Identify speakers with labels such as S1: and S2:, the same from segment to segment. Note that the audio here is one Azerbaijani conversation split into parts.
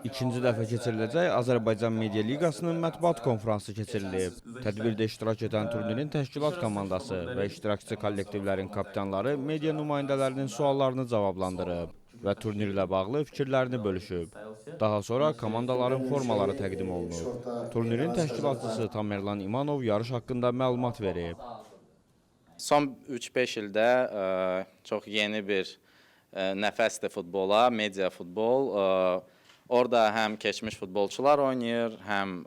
S1: İkinci dəfə keçiriləcək Azərbaycan Media Liqasının mətbuat konfransı keçirilib. Tədbirdə iştirak edən turnirin təşkilat komandası və iştirakçı kollektivlərin kapitanları media nümayəndələrinin suallarını cavablandırıb və turnirlə bağlı fikirlərini bölüşüb. Daha sonra komandaların formaları təqdim olunub. Turnirin təşkilatçısı Tamerlan İmanov yarış haqqında məlumat verib.
S2: Son 3-5 ildə çox yeni bir nəfəsdir futbola, media futbol. Orada həm keçmiş futbolçular oynayır, həm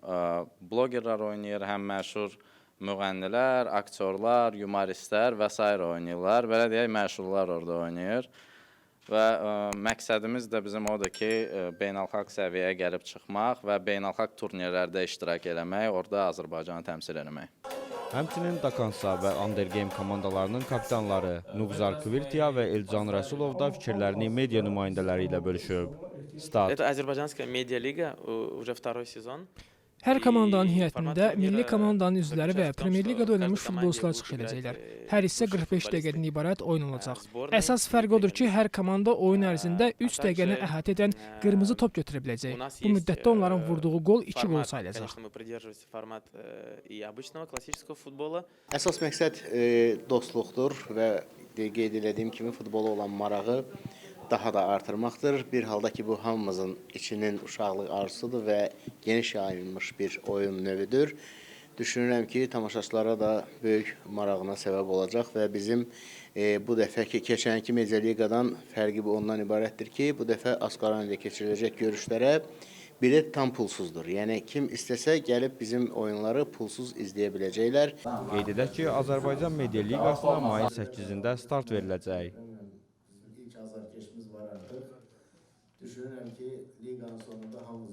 S2: blogerlər oynayır, həm məşhur müğənnilər, aktyorlar, yumoristlər və s. oynayırlar. Belə deyək, məşhurlar orada oynayır. Və məqsədimiz də bizim odur ki, beynəlxalq səviyyəyə gəlib çıxmaq və beynəlxalq turnirlərdə iştirak eləmək, orada Azərbaycanı təmsil etmək.
S1: Həmçinin Dakansa və Undergame komandalarının kapitanları Nuqzar Kvirtiya və Elcan Rəsulov da fikirlərini media nümayəndələri ilə bölüşüb. Start.
S3: Это Азербайджанская медиалига, уже второй сезон.
S4: Hər komandanın heyətində milli komandanın üzvləri və Premyer Liqada oynamış futbolçular çıxış edəcəklər. Hər hissə 45 dəqiqədən ibarət oyun olacaq. Əsas fərq odur ki, hər komanda oyun ərzində 3 dəqiqəni əhatə edən qırmızı top götürə biləcək. Bu müddətdə onların vurduğu gol 2 gol sayılacaq.
S5: Əsas məqsəd dostluqdur və qeyd etdiyim kimi futbola olan marağı daha da artırmaqdır. Bir halda ki, bu hamımızın içinin uşaqlıq arzusudur və geniş yayılmış bir oyun növüdür. Düşünürəm ki, tamaşaçılara da böyük marağına səbəb olacaq və bizim bu dəfəki keçənki Media Liqadan fərqi ondan ibarətdir ki, bu dəfə Asqaraniyada keçiriləcək görüşlərə bilet tam pulsuzdur. Yəni, kim istəsə gəlib bizim oyunları pulsuz izləyə biləcəklər.
S1: Qeyd edək ki, Azərbaycan Media Liqasına mayın 8-də start veriləcək.
S5: İlk azarkeşimiz var artıq. Düşünürəm ki, liqanın sonunda hamımız